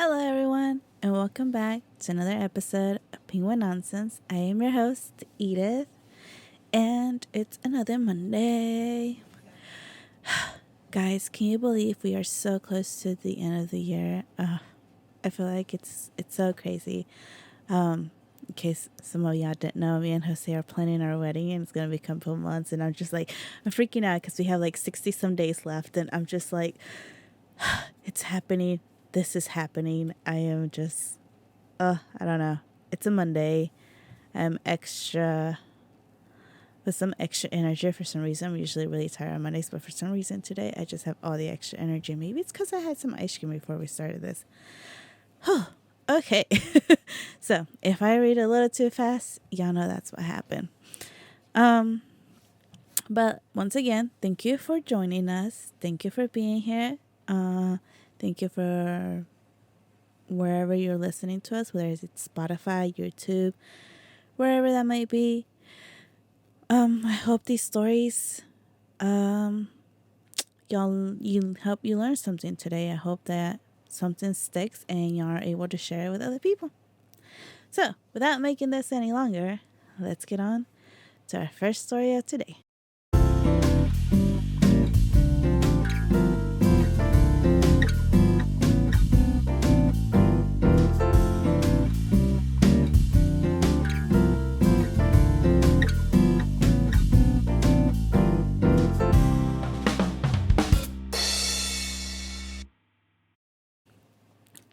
Hello, everyone, and welcome back to another episode of Penguin Nonsense. I am your host, Edith, and it's another Monday. Guys, can you believe we are so close to the end of the year? I feel like it's so crazy. In case some of y'all didn't know, me and Jose are planning our wedding, and it's gonna be a couple months, and I'm freaking out because we have like 60 some days left, and I'm just like, it's happening. This is happening. I am just, I don't know. It's a Monday. I'm with some extra energy for some reason. I'm usually really tired on Mondays, but for some reason today, I just have all the extra energy. Maybe it's because I had some ice cream before we started this. Okay. So if I read a little too fast, y'all know that's what happened. But once again, thank you for joining us. Thank you for being here. Thank you for wherever you're listening to us, whether it's Spotify, YouTube, wherever that might be. I hope these stories, you help you learn something today. I hope that something sticks and you are able to share it with other people. So, without making this any longer, let's get on to our first story of today.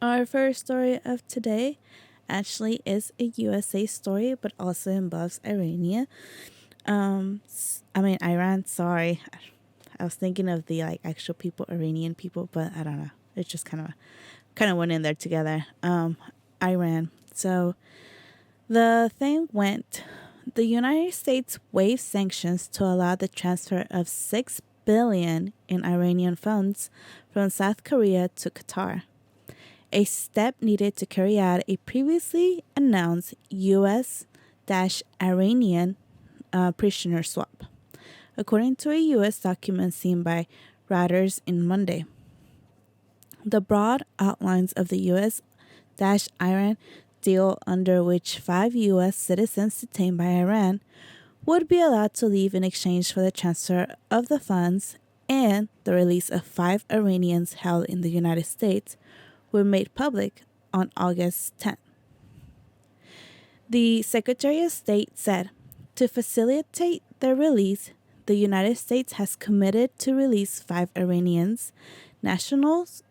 Our first story of today actually is a USA story, but also involves Iranian. Iran. Sorry, I was thinking of the actual people, Iranian people, but I don't know. It just kind of went in there together. Iran. So the thing went. The United States waived sanctions to allow the transfer of $6 billion in Iranian funds from South Korea to Qatar, a step needed to carry out a previously announced U.S.-Iranian prisoner swap, according to a U.S. document seen by Reuters on Monday. The broad outlines of the U.S.-Iran deal, under which 5 U.S. citizens detained by Iran would be allowed to leave in exchange for the transfer of the funds and the release of 5 Iranians held in the United States, were made public on August 10th. The Secretary of State said, to facilitate their release, the United States has committed to release 5 Iranians nationals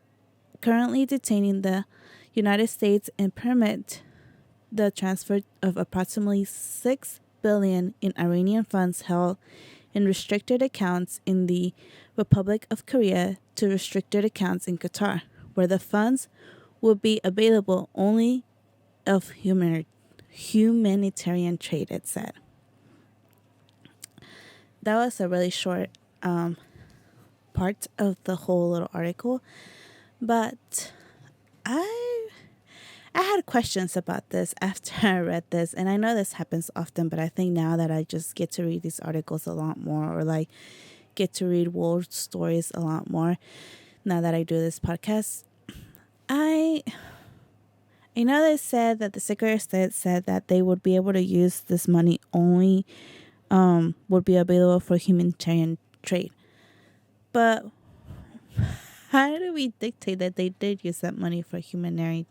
currently detained in the United States and permit the transfer of approximately $6 billion in Iranian funds held in restricted accounts in the Republic of Korea to restricted accounts in Qatar, where the funds would be available only of humanitarian trade, it said. That was a really short part of the whole little article, but I had questions about this after I read this, and I know this happens often, but I think now that I just get to read these articles a lot more, or get to read world stories a lot more, now that I do this podcast, I know they said that the Secretary of State said that they would be able to use this money only would be available for humanitarian trade. But how do we dictate that they did use that money for humanitarian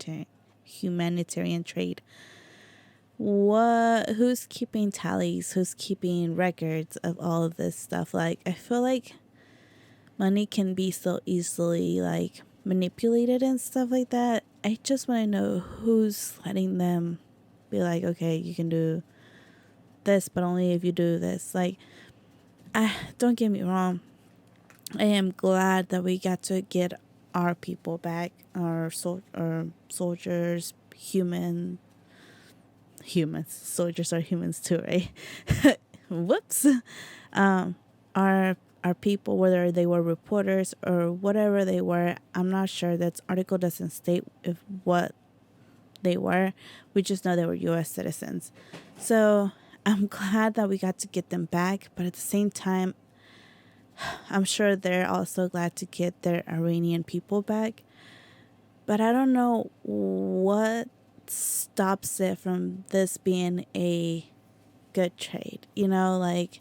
trade? Who's keeping tallies? Who's keeping records of all of this stuff? I feel like money can be so easily manipulated and stuff like that. I just want to know who's letting them be like, okay, you can do this, but only if you do this. Don't get me wrong. I am glad that we got to get our people back, our soldiers, humans. Soldiers are humans too, right? Whoops. Our people, whether they were reporters or whatever they were, I'm not sure. That article doesn't state what they were. We just know they were U.S. citizens. So I'm glad that we got to get them back, but at the same time, I'm sure they're also glad to get their Iranian people back. But I don't know what stops it from this being a good trade. Like,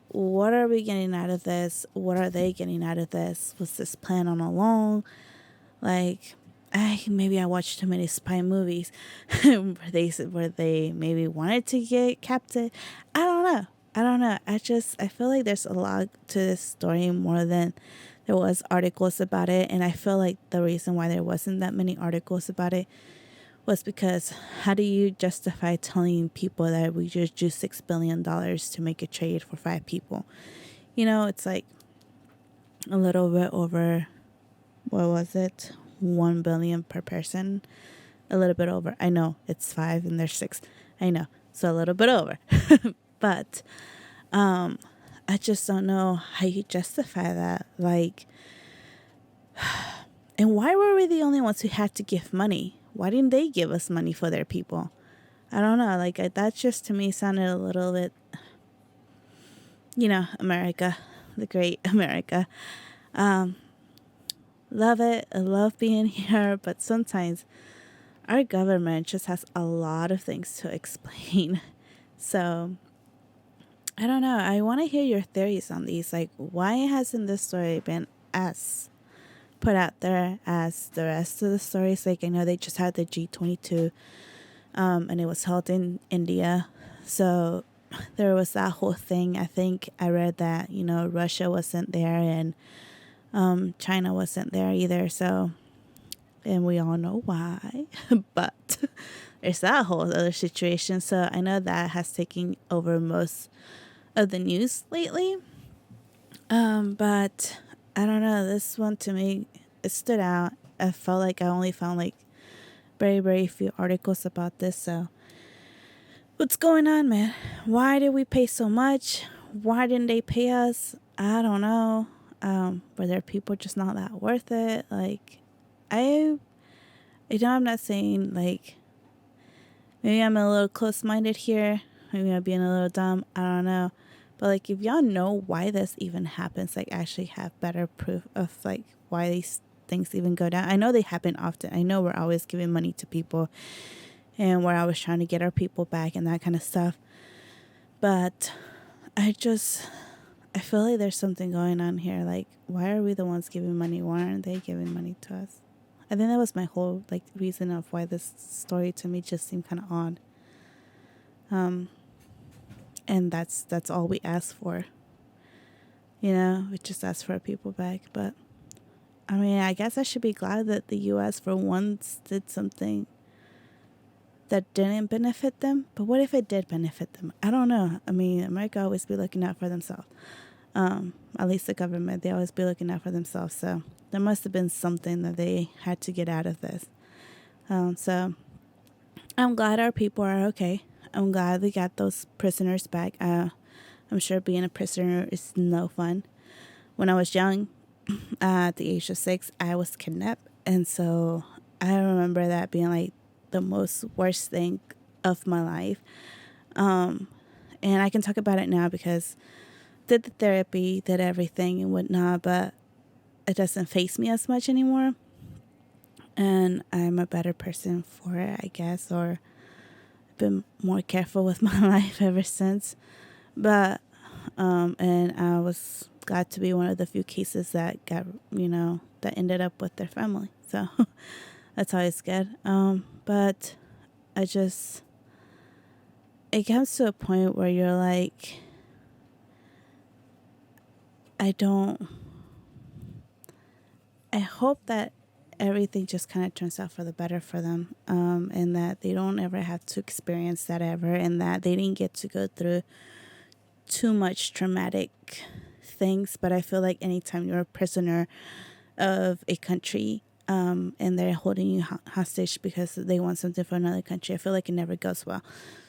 what are we getting out of this? What are they getting out of this? Was this planned on along? Like, maybe I watched too many spy movies where they maybe wanted to get captive. I don't know. I feel like there's a lot to this story more than there was articles about it, and I feel like the reason why there wasn't that many articles about it was because how do you justify telling people that we just used $6 billion to make a trade for 5 people? It's like a little bit over, what was it? 1 billion per person. A little bit over. I know it's 5 and there's 6. I know. So a little bit over. But I just don't know how you justify that. Like, and why were we the only ones who had to give money? Why didn't they give us money for their people? I don't know. Like, that just to me sounded a little bit, America, the great America. Love it. I love being here. But sometimes our government just has a lot of things to explain. So, I don't know. I want to hear your theories on these. Like, why hasn't this story been as put out there as the rest of the stories? Like, I know they just had the G22, and it was held in India. So there was that whole thing. I think I read that, Russia wasn't there and China wasn't there either. So, and we all know why. But there's that whole other situation. So I know that has taken over most of the news lately. But I don't know. This one to me, it stood out. I felt like I only found like very, very few articles about this. So what's going on, man? Why did we pay so much? Why didn't they pay us? I don't know. Were there people just not that worth it? Like, I'm not saying like, maybe I'm a little close-minded here. Maybe I'm being a little dumb. I don't know. But like, if y'all know why this even happens, like actually have better proof of like why these things even go down. I know they happen often. I know we're always giving money to people and we're always trying to get our people back and that kind of stuff. But I feel like there's something going on here. Like, why are we the ones giving money? Why aren't they giving money to us? I think that was my whole like reason of why this story to me just seemed kind of odd. And that's all we ask for. We just ask for our people back. But I mean, I guess I should be glad that the U.S. for once did something that didn't benefit them. But what if it did benefit them? I don't know. I mean, America always be looking out for themselves. At least the government, they always be looking out for themselves. So there must have been something that they had to get out of this. So I'm glad our people are okay. I'm glad we got those prisoners back. I'm sure being a prisoner is no fun. When I was young, at the age of 6, I was kidnapped. And so I remember that being like the most worst thing of my life. And I can talk about it now because did the therapy, did everything and whatnot, but it doesn't faze me as much anymore. And I'm a better person for it, I guess, or been more careful with my life ever since. But and I was glad to be one of the few cases that got that ended up with their family. So that's always good. But it comes to a point where you're like, I hope that everything just kind of turns out for the better for them, and that they don't ever have to experience that ever, and that they didn't get to go through too much traumatic things. But I feel like anytime you're a prisoner of a country, and they're holding you hostage because they want something for another country, I feel like it never goes well.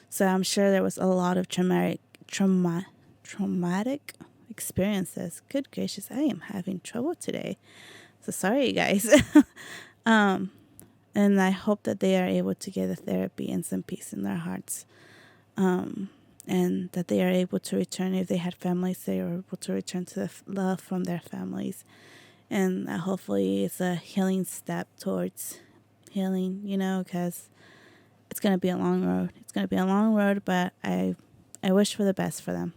So I'm sure there was a lot of traumatic experiences. Good gracious, I am having trouble today. So sorry, you guys. And I hope that they are able to get the therapy and some peace in their hearts. And that they are able to return, if they had families, they are able to return to the love from their families And that hopefully it's a healing step towards healing, because it's going to be a long road. It's going to be a long road, but I wish for the best for them.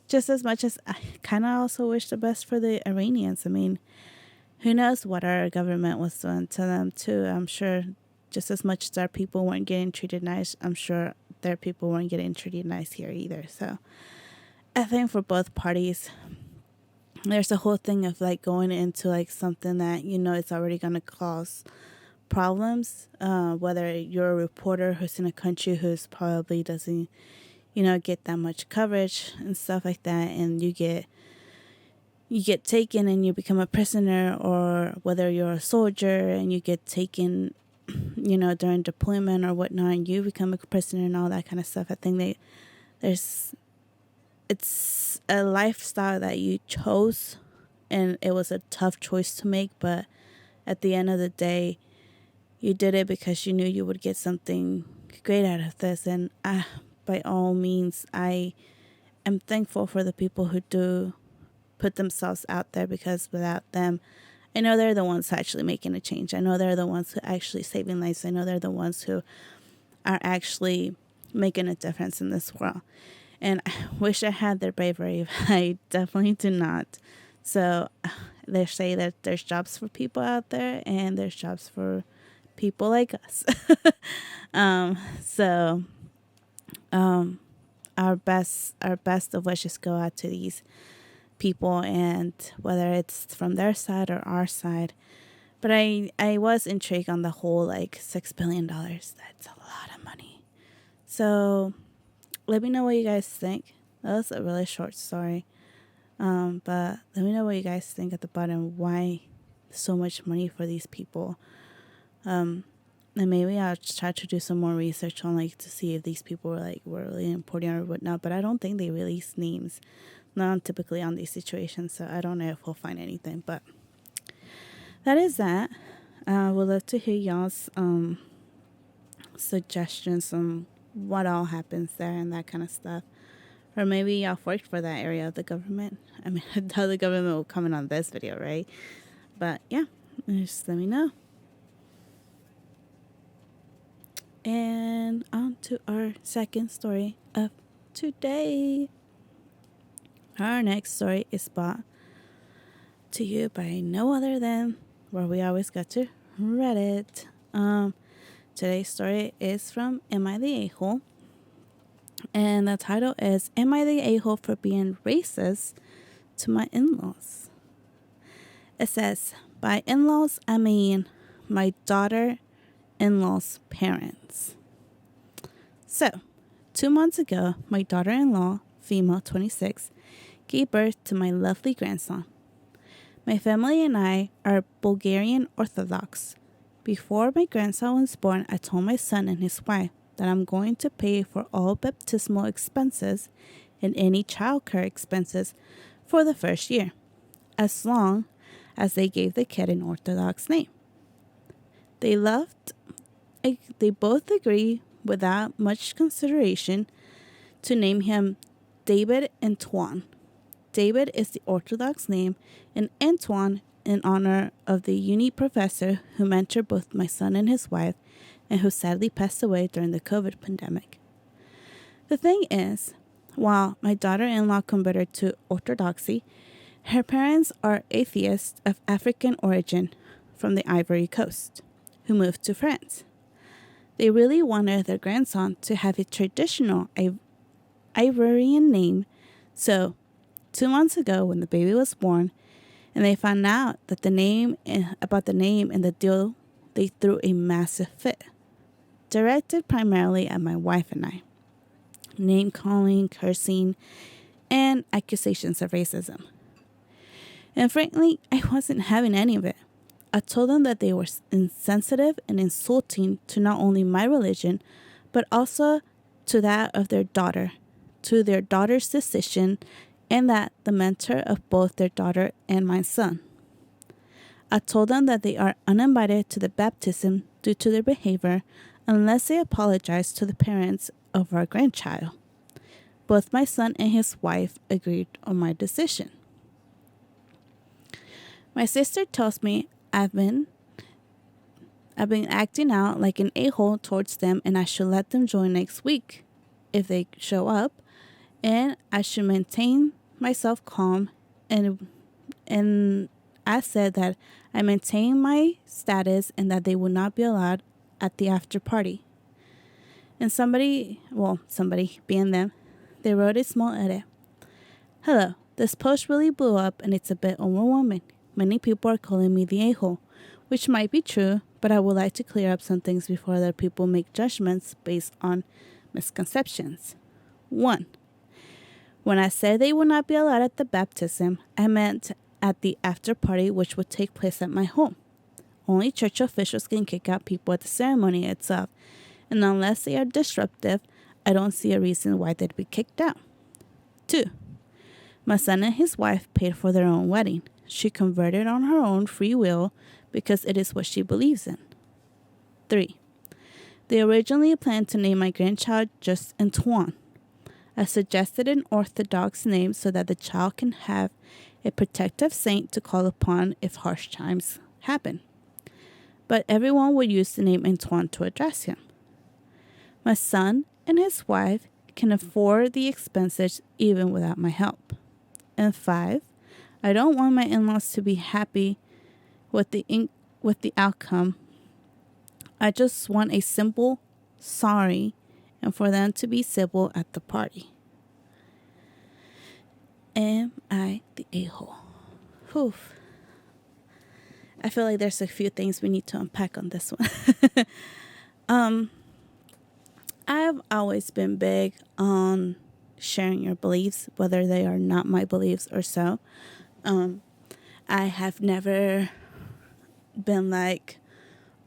Just as much as I kind of also wish the best for the Iranians. I mean, who knows what our government was doing to them, too. I'm sure just as much as our people weren't getting treated nice, I'm sure their people weren't getting treated nice here either. So I think for both parties, there's a whole thing of like going into like something that it's already going to cause problems, whether you're a reporter who's in a country who's probably doesn't get that much coverage and stuff like that, and you get taken and you become a prisoner, or whether you're a soldier and you get taken during deployment or whatnot, and you become a prisoner and all that kind of stuff. I think it's a lifestyle that you chose, and it was a tough choice to make, but at the end of the day, you did it because you knew you would get something great out of this. And by all means, I am thankful for the people who do put themselves out there, because without them, I know they're the ones actually making a change. I know they're the ones who are actually saving lives. I know they're the ones who are actually making a difference in this world. And I wish I had their bravery. I definitely do not. So they say that there's jobs for people out there, and there's jobs for people like us. So our best of wishes go out to these people, and whether it's from their side or our side. But I was intrigued on the whole like $6 billion. That's a lot of money. So let me know what you guys think. That was a really short story. But let me know what you guys think at the bottom. Why so much money for these people? And maybe I'll try to do some more research on like to see if these people were really important or whatnot. But I don't think they release names, not typically on these situations. So I don't know if we'll find anything. But that is that. Would love to hear y'all's suggestions on what all happens there and that kind of stuff. Or maybe y'all worked for that area of the government. I mean, I doubt the government will comment on this video, right? But yeah, just let me know. And on to our second story of today. Our next story is brought to you by no other than where we always go to, Reddit. Today's story is from Am I the A-Hole? And the title is, Am I the A-Hole for being racist to my in-laws? It says, by in-laws, I mean my daughter-in-law's parents. So, 2 months ago, my daughter-in-law, female 26, gave birth to my lovely grandson. My family and I are Bulgarian Orthodox. Before my grandson was born, I told my son and his wife that I'm going to pay for all baptismal expenses and any childcare expenses for the first year, as long as they gave the kid an Orthodox name. They both agreed without much consideration to name him David Antoine. David is the Orthodox name, and Antoine in honor of the uni professor who mentored both my son and his wife, and who sadly passed away during the COVID pandemic. The thing is, while my daughter-in-law converted to Orthodoxy, her parents are atheists of African origin from the Ivory Coast, who moved to France. They really wanted their grandson to have a traditional Ivorian name, so 2 months ago when the baby was born, and they found out that about the name and the deal, they threw a massive fit, directed primarily at my wife and I. Name-calling, cursing, and accusations of racism. And frankly, I wasn't having any of it. I told them that they were insensitive and insulting to not only my religion, but also to that of their daughter, to their daughter's decision, and that the mentor of both their daughter and my son. I told them that they are uninvited to the baptism due to their behavior unless they apologize to the parents of our grandchild. Both my son and his wife agreed on my decision. My sister tells me I've been acting out like an a-hole towards them, and I should let them join next week if they show up, and I should maintain myself calm, and I said that I maintain my status and that they will not be allowed at the after party. And somebody being them, they wrote a small edit. Hello, this post really blew up and it's a bit overwhelming. Many people are calling me the a-hole, which might be true, but I would like to clear up some things before other people make judgments based on misconceptions. 1. When I said they would not be allowed at the baptism, I meant at the after party, which would take place at my home. Only church officials can kick out people at the ceremony itself, and unless they are disruptive, I don't see a reason why they'd be kicked out. 2. My son and his wife paid for their own wedding. She converted on her own free will because it is what she believes in. 3. They originally planned to name my grandchild just Antoine. I suggested an Orthodox name so that the child can have a protective saint to call upon if harsh times happen. But everyone would use the name Antoine to address him. My son and his wife can afford the expenses even without my help. And 5, I don't want my in-laws to be happy with the outcome. I just want a simple sorry and for them to be civil at the party. Am I the a-hole? Whew. I feel like there's a few things we need to unpack on this one. I've always been big on sharing your beliefs, whether they are not my beliefs or so. I have never been like,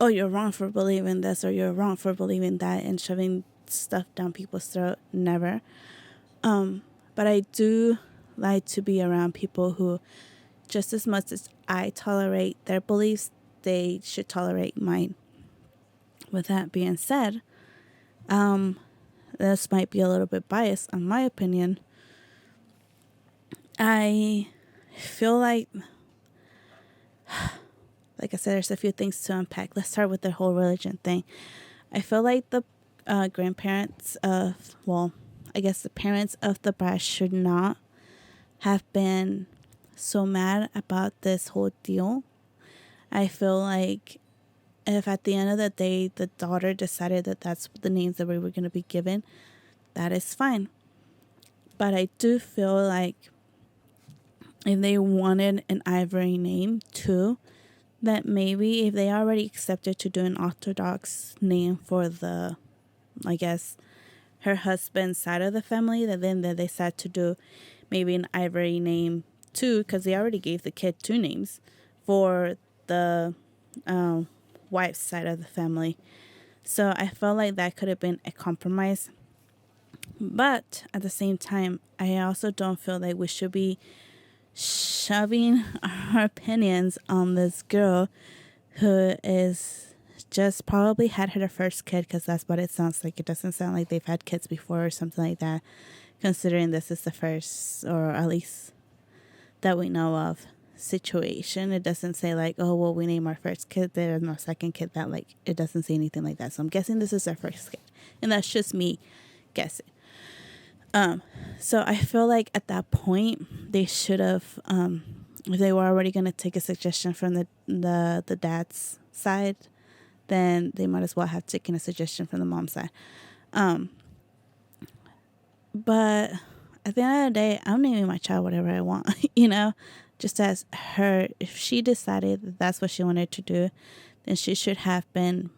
oh, you're wrong for believing this or you're wrong for believing that and shoving stuff down people's throat. Never. But I do like to be around people who, just as much as I tolerate their beliefs, they should tolerate mine. With that being said, this might be a little bit biased on my opinion. I feel like I said, there's a few things to unpack. Let's start with the whole religion thing. I feel like the grandparents of, I guess the parents of the bride should not have been so mad about this whole deal. I feel like if at the end of the day the daughter decided that that's the names that we were going to be given, that is fine. But I do feel like if they wanted an Ivory name too, that maybe if they already accepted to do an Orthodox name for the, I guess, her husband's side of the family, that then they decided to do maybe an Ivory name too, because they already gave the kid 2 names for the wife's side of the family. So I felt like that could have been a compromise. But at the same time, I also don't feel like we should be shoving our opinions on this girl who is just probably had her first kid, because that's what it sounds like. It doesn't sound like they've had kids before or something like that, considering this is the first, or at least that we know of, situation. It doesn't say like, oh, well, we name our first kid, there's no second kid. That, like, it doesn't say anything like that. So I'm guessing this is their first kid, and that's just me guessing. So I feel like at that point they should have, if they were already going to take a suggestion from the dad's side, then they might as well have taken a suggestion from the mom's side. But at the end of the day, I'm naming my child whatever I want, just as her. If she decided that that's what she wanted to do, then she should have been,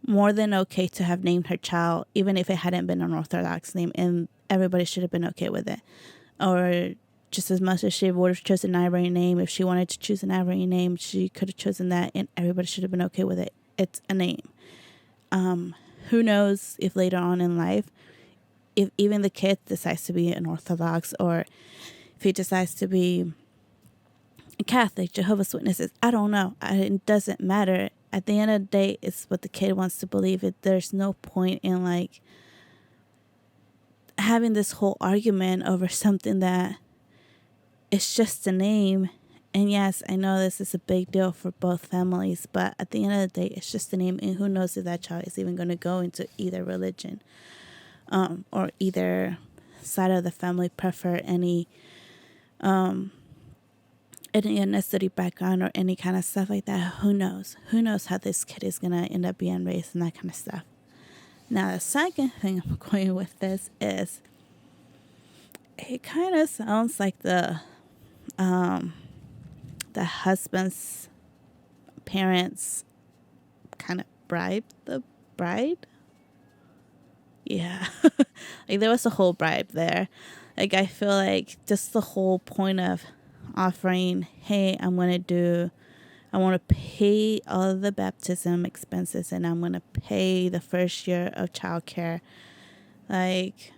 more than okay to have named her child, even if it hadn't been an Orthodox name, and everybody should have been okay with it. Or just as much as she would have chosen an Ivory name, if she wanted to choose an Ivory name, she could have chosen that, and everybody should have been okay with it. It's a name. Who knows if later on in life, if even the kid decides to be an Orthodox, or if he decides to be a Catholic, Jehovah's Witnesses, I don't know. It doesn't matter. At the end of the day, it's what the kid wants to believe. There's no point in like having this whole argument over something that it's just a name. And yes, I know this is a big deal for both families, but at the end of the day, it's just a name. And who knows if that child is even going to go into either religion, or either side of the family prefer any ethnicity background or any kind of stuff like that. Who knows? Who knows how this kid is going to end up being raised and that kind of stuff. Now, the second thing I'm going with this is it kind of sounds like the husband's parents kind of bribed the bride. Yeah. Like there was a whole bribe there. Like I feel like just the whole point of offering, hey, I want to pay all of the baptism expenses and I'm going to pay the first year of childcare. Like,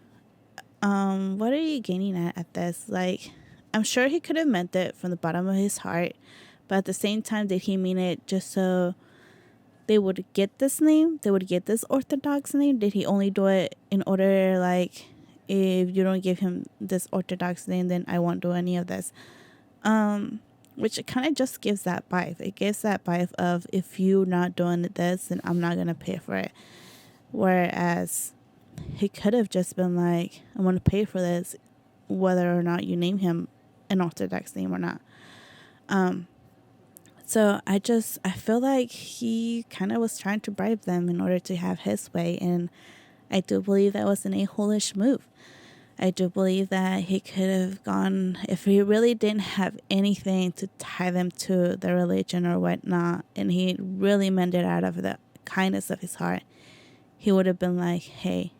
what are you gaining at this? Like, I'm sure he could have meant it from the bottom of his heart, but at the same time, did he mean it just so they would get this name? They would get this Orthodox name? Did he only do it in order, like, if you don't give him this Orthodox name, then I won't do any of this? Which it kind of just gives that vibe. It gives that vibe of, if you're not doing this, then I'm not going to pay for it. Whereas he could have just been like, I want to pay for this, whether or not you name him an Orthodox name or not. So I feel like he kind of was trying to bribe them in order to have his way. And I do believe that was an a-hole-ish move. I do believe that he could have gone, if he really didn't have anything to tie them to the religion or whatnot, and he really meant it out of the kindness of his heart, he would have been like, hey,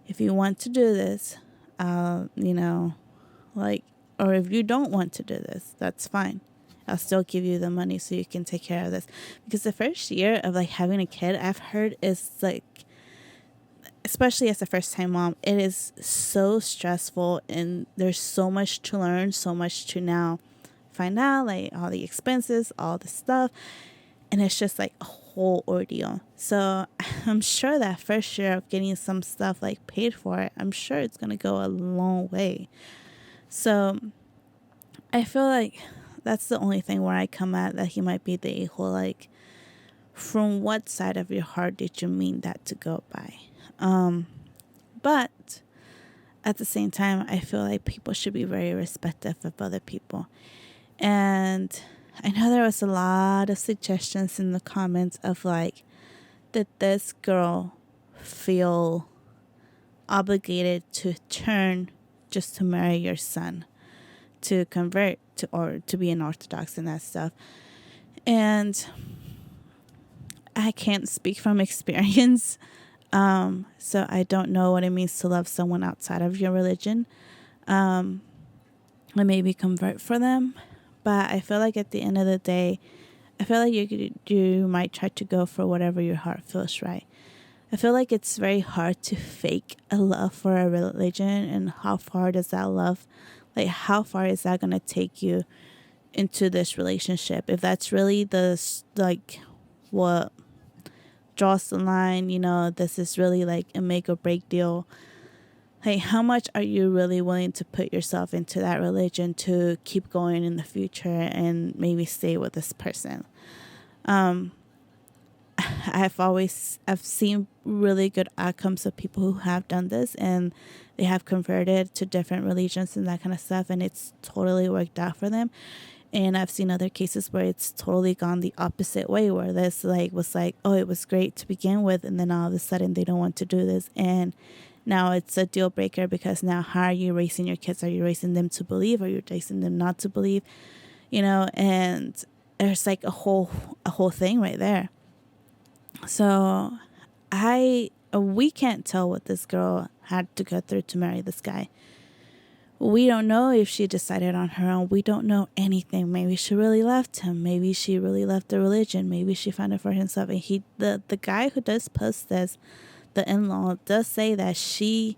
if you want to do this, or if you don't want to do this, that's fine. I'll still give you the money so you can take care of this. Because the first year of like having a kid, I've heard is like, especially as a first time mom, it is so stressful and there's so much to learn, so much to now find out, like all the expenses, all the stuff. And it's just like a whole ordeal. So I'm sure that first year of getting some stuff like paid for, I'm sure it's going to go a long way. So I feel like that's the only thing where I come at that he might be the a-hole. Like, from what side of your heart did you mean that to go by? But at the same time, I feel like people should be very respectful of other people. And I know there was a lot of suggestions in the comments of like, did this girl feel obligated to turn just to marry your son, to convert to, or to be an Orthodox and that stuff? And I can't speak from experience. So I don't know what it means to love someone outside of your religion. And maybe convert for them. But I feel like at the end of the day, I feel like you might try to go for whatever your heart feels right. I feel like it's very hard to fake a love for a religion, and how far does that love, like how far is that going to take you into this relationship? If that's really what draws the line, this is really like a make or break deal. Like, how much are you really willing to put yourself into that religion to keep going in the future and maybe stay with this person? I've seen really good outcomes of people who have done this, and they have converted to different religions and that kind of stuff, and it's totally worked out for them. And I've seen other cases where it's totally gone the opposite way, where this was like, oh, it was great to begin with, and then all of a sudden they don't want to do this, and now it's a deal breaker, because now how are you raising your kids? Are you raising them to believe? Or are you raising them not to believe? And there's like a whole thing right there. So we can't tell what this girl had to go through to marry this guy. We don't know if she decided on her own. We don't know anything. Maybe she really loved him. Maybe she really loved the religion. Maybe she found it for himself. And the guy who does post this, the in-law, does say that she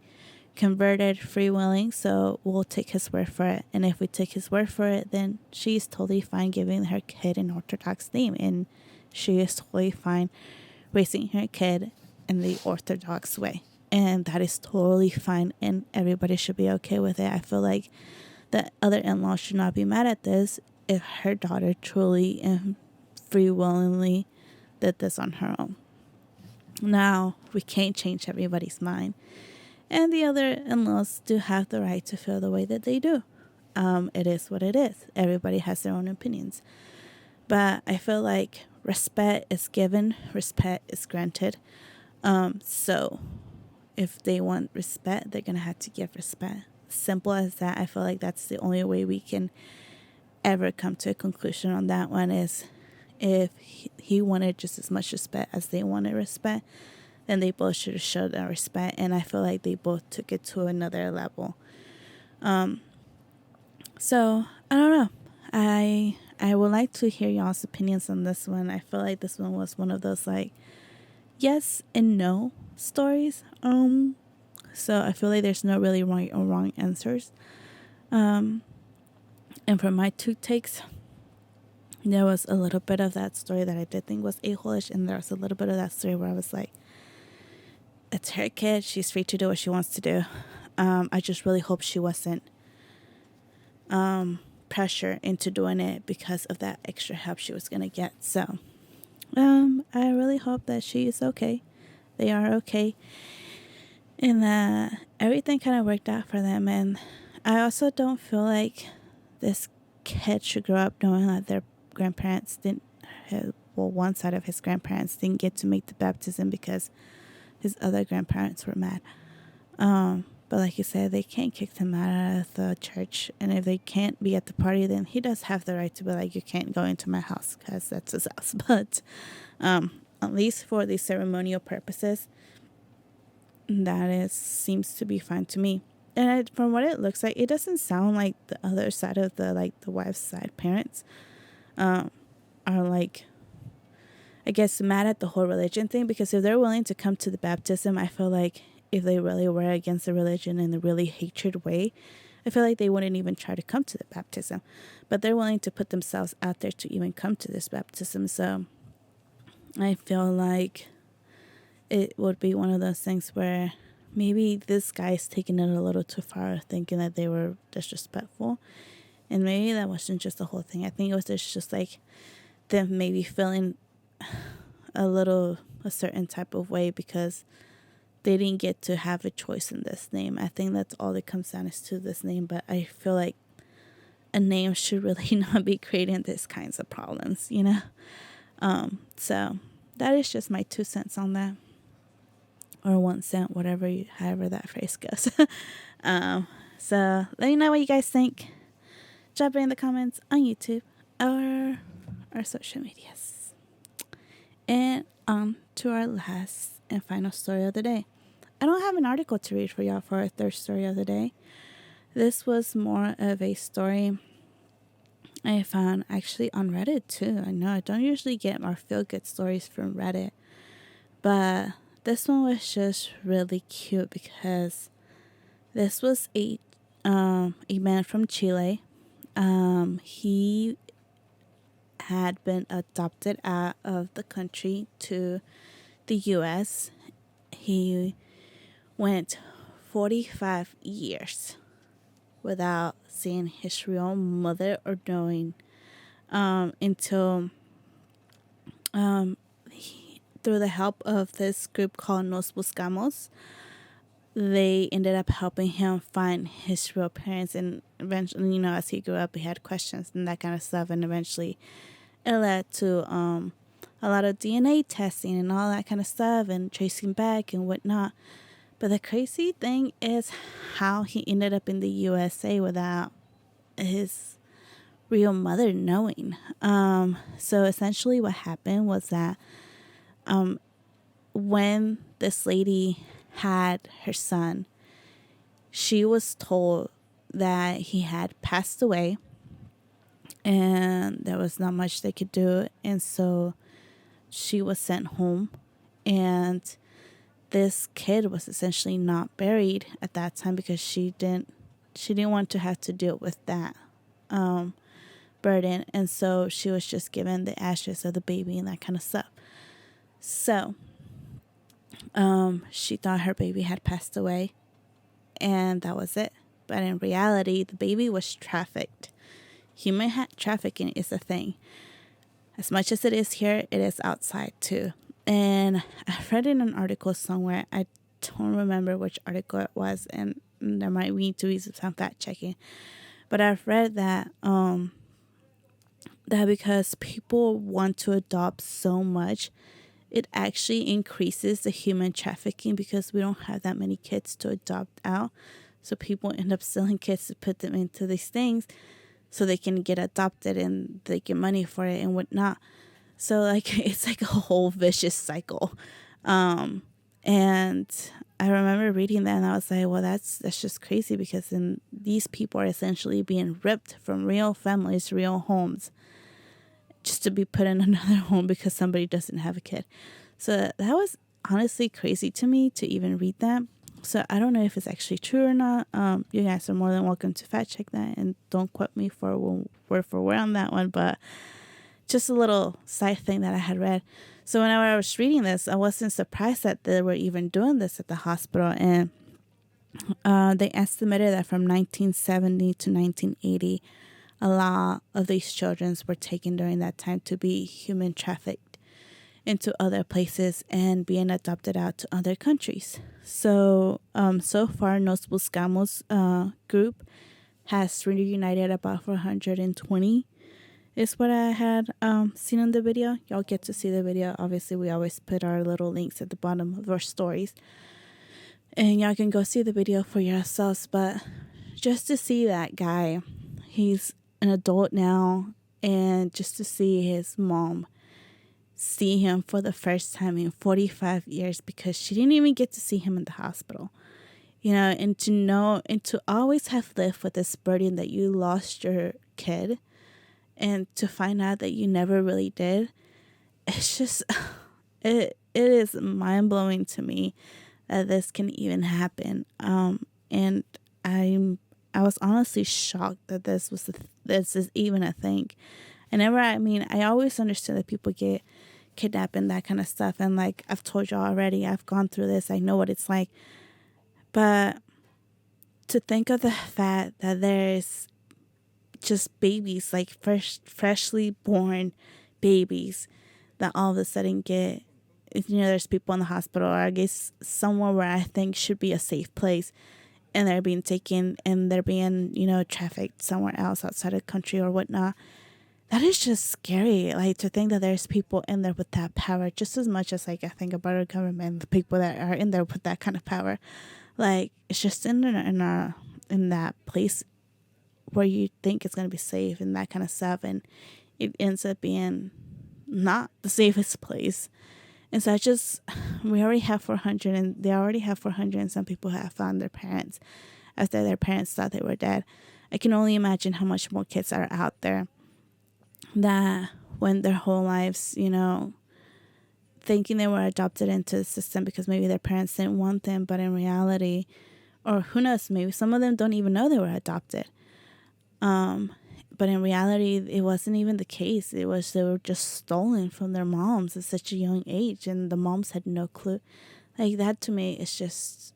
converted free willing, so we'll take his word for it. And if we take his word for it, then she's totally fine giving her kid an Orthodox name, and she is totally fine raising her kid in the Orthodox way, and that is totally fine, and everybody should be okay with it. I feel like the other in-law should not be mad at this if her daughter truly and free willingly did this on her own. Now, we can't change everybody's mind. And the other in-laws do have the right to feel the way that they do. It is what it is. Everybody has their own opinions. But I feel like respect is given, respect is granted. So if they want respect, they're going to have to give respect. Simple as that. I feel like that's the only way we can ever come to a conclusion on that one, is if he wanted just as much respect as they wanted respect, then they both should have showed that respect. And I feel like they both took it to another level. So I don't know. I would like to hear y'all's opinions on this one. I feel like this one was one of those like yes and no stories. So I feel like there's no really right or wrong answers. And for my two takes, there was a little bit of that story that I did think was a-holish, and there was a little bit of that story where I was like, it's her kid. She's free to do what she wants to do. I just really hope she wasn't pressure into doing it because of that extra help she was going to get. So I really hope that she is okay. They are okay. And that everything kind of worked out for them. And I also don't feel like this kid should grow up knowing that their grandparents didn't, one side of his grandparents didn't get to make the baptism because his other grandparents were mad. But like you said, they can't kick him out of the church. And if they can't be at the party, then he does have the right to be like, you can't go into my house because that's his house. But at least for the ceremonial purposes, seems to be fine to me. And from what it looks like, it doesn't sound like the other side of the wife's side parents are like, I guess, mad at the whole religion thing. Because if they're willing to come to the baptism, I feel like if they really were against the religion in a really hatred way, I feel like they wouldn't even try to come to the baptism. But they're willing to put themselves out there to even come to this baptism. So I feel like it would be one of those things where maybe this guy's taking it a little too far, thinking that they were disrespectful. And maybe that wasn't just the whole thing. I think it was just like them maybe feeling a certain type of way because they didn't get to have a choice in this name. I think that's all it comes down is to this name. But I feel like a name should really not be creating these kinds of problems, you know? So that is just my 2 cents on that. Or 1 cent, however that phrase goes. So let me know what you guys think. Drop it in the comments on YouTube or our social medias. And on to our last and final story of the day. I don't have an article to read for y'all for our third story of the day. This was more of a story I found actually on Reddit too. I know I don't usually get more feel-good stories from Reddit, but this one was just really cute because this was a man from Chile. He had been adopted out of the country to the U.S. He went 45 years without seeing his real mother or knowing until through the help of this group called Nos Buscamos, they ended up helping him find his real parents. And eventually, you know, as he grew up, he had questions and that kind of stuff. And eventually it led to a lot of DNA testing and all that kind of stuff and tracing back and whatnot. But the crazy thing is how he ended up in the USA without his real mother knowing. So essentially what happened was that when this lady had her son, she was told that he had passed away and there was not much they could do. And so she was sent home, and this kid was essentially not buried at that time because she didn't want to have to deal with that burden. And so she was just given the ashes of the baby and that kind of stuff. So she thought her baby had passed away and that was it. but in reality, the baby was trafficked. Human trafficking is a thing. As much as it is here, it is outside too. And I read in an article somewhere, I don't remember which article it was, and there might need to be some fact checking. But I've read that that because people want to adopt so much, it actually increases the human trafficking because we don't have that many kids to adopt out. So people end up selling kids to put them into these things so they can get adopted and they get money for it and whatnot. So like it's like a whole vicious cycle. And I remember reading that and I was like, well, that's just crazy, because then these people are essentially being ripped from real families, real homes, just to be put in another home because somebody doesn't have a kid. So that was honestly crazy to me to even read that. So I don't know if it's actually true or not. You guys are more than welcome to fact check that, and don't quote me for word on that one, but just a little side thing that I had read. So whenever I was reading this, I wasn't surprised that they were even doing this at the hospital. And they estimated that from 1970 to 1980, a lot of these children were taken during that time to be human trafficked into other places and being adopted out to other countries. So, so far, Nos Buscamos group has reunited about 420 is what I had seen in the video. Y'all get to see the video. Obviously, we always put our little links at the bottom of our stories, and y'all can go see the video for yourselves. But just to see that guy, he's an adult now, and just to see his mom see him for the first time in 45 years, because she didn't even get to see him in the hospital, you know, and to know and to always have lived with this burden that you lost your kid, and to find out that you never really did, it's just it is mind-blowing to me that this can even happen. And I was honestly shocked that this is even a thing. I always understood that people get kidnapped and that kind of stuff, and like I've told y'all already, I've gone through this, I know what it's like. But to think of the fact that there's just babies, like freshly born babies, that all of a sudden get, you know, there's people in the hospital, or I guess somewhere where I think should be a safe place, and they're being taken and they're being, you know, trafficked somewhere else outside of the country or whatnot. That is just scary. Like, to think that there's people in there with that power, just as much as like I think about our government, the people that are in there with that kind of power. Like, it's just in that place where you think it's gonna be safe and that kind of stuff, and it ends up being not the safest place. And so we already have 400, and they already have 400, and some people have found their parents after their parents thought they were dead. I can only imagine how much more kids are out there that went their whole lives, you know, thinking they were adopted into the system because maybe their parents didn't want them, but in reality, or who knows, maybe some of them don't even know they were adopted. But in reality, it wasn't even the case. They were just stolen from their moms at such a young age, and the moms had no clue. Like, that to me is just,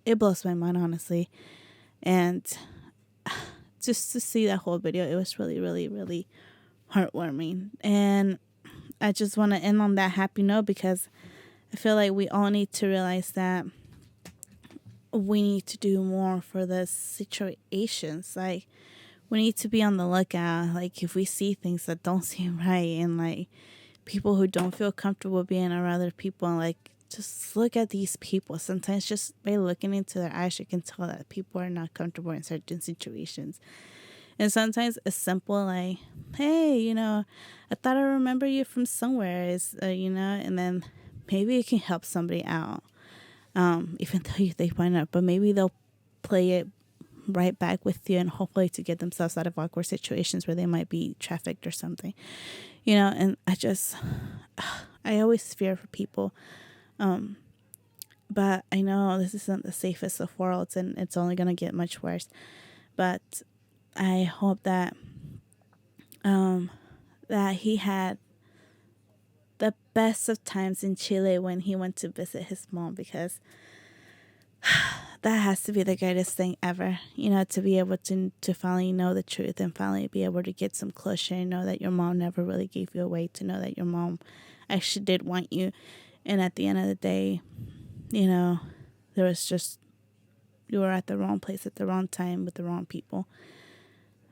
it blows my mind, honestly. And just to see that whole video, it was really, really, really heartwarming. And I just want to end on that happy note, because I feel like we all need to realize that we need to do more for the situations. Like, we need to be on the lookout. Like, if we see things that don't seem right, and like people who don't feel comfortable being around other people, and like, just look at these people. Sometimes just by looking into their eyes, you can tell that people are not comfortable in certain situations. And sometimes it's simple, like, hey, you know, I thought I remember you from somewhere, you know, and then maybe it can help somebody out, even though they find out, but maybe they'll play it right back with you, and hopefully to get themselves out of awkward situations where they might be trafficked or something, you know. And I always fear for people, but I know this isn't the safest of worlds, and it's only going to get much worse. But I hope that that he had the best of times in Chile when he went to visit his mom, because that has to be the greatest thing ever, to be able to finally know the truth and finally be able to get some closure and know that your mom never really gave you away, to know that your mom actually did want you. And at the end of the day, there was just, you were at the wrong place at the wrong time with the wrong people.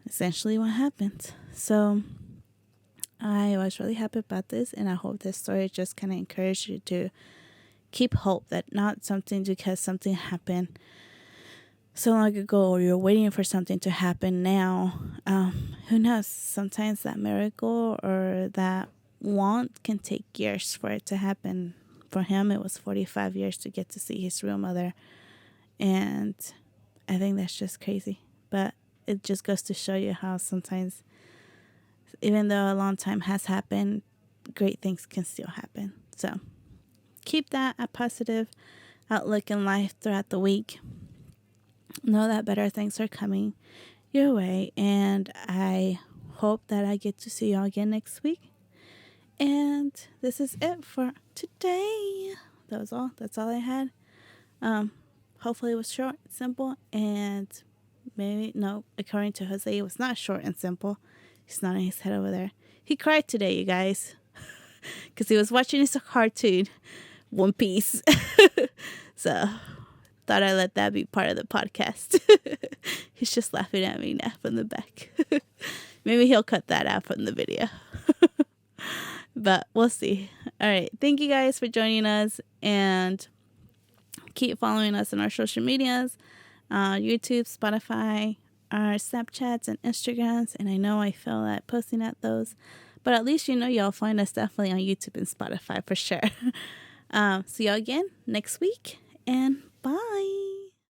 Essentially what happened. So I was really happy about this, and I hope this story just kind of encouraged you to keep hope that not something because something happened so long ago or you're waiting for something to happen now. Who knows? Sometimes that miracle or that want can take years for it to happen. For him, it was 45 years to get to see his real mother. And I think that's just crazy. But it just goes to show you how sometimes, even though a long time has happened, great things can still happen. So keep that a positive outlook in life throughout the week. Know that better things are coming your way. And I hope that I get to see y'all again next week. And this is it for today. That was all. That's all I had. Hopefully it was short, simple, and according to Jose, it was not short and simple. He's nodding his head over there. He cried today, you guys, because he was watching his cartoon, One Piece. So, thought I'd let that be part of the podcast. He's just laughing at me now from the back. Maybe he'll cut that out from the video. But we'll see. All right. Thank you guys for joining us, and keep following us on our social medias, YouTube, Spotify, our Snapchats and Instagrams. And I know I feel like posting at those, but at least y'all find us definitely on YouTube and Spotify for sure. See y'all again next week, and bye.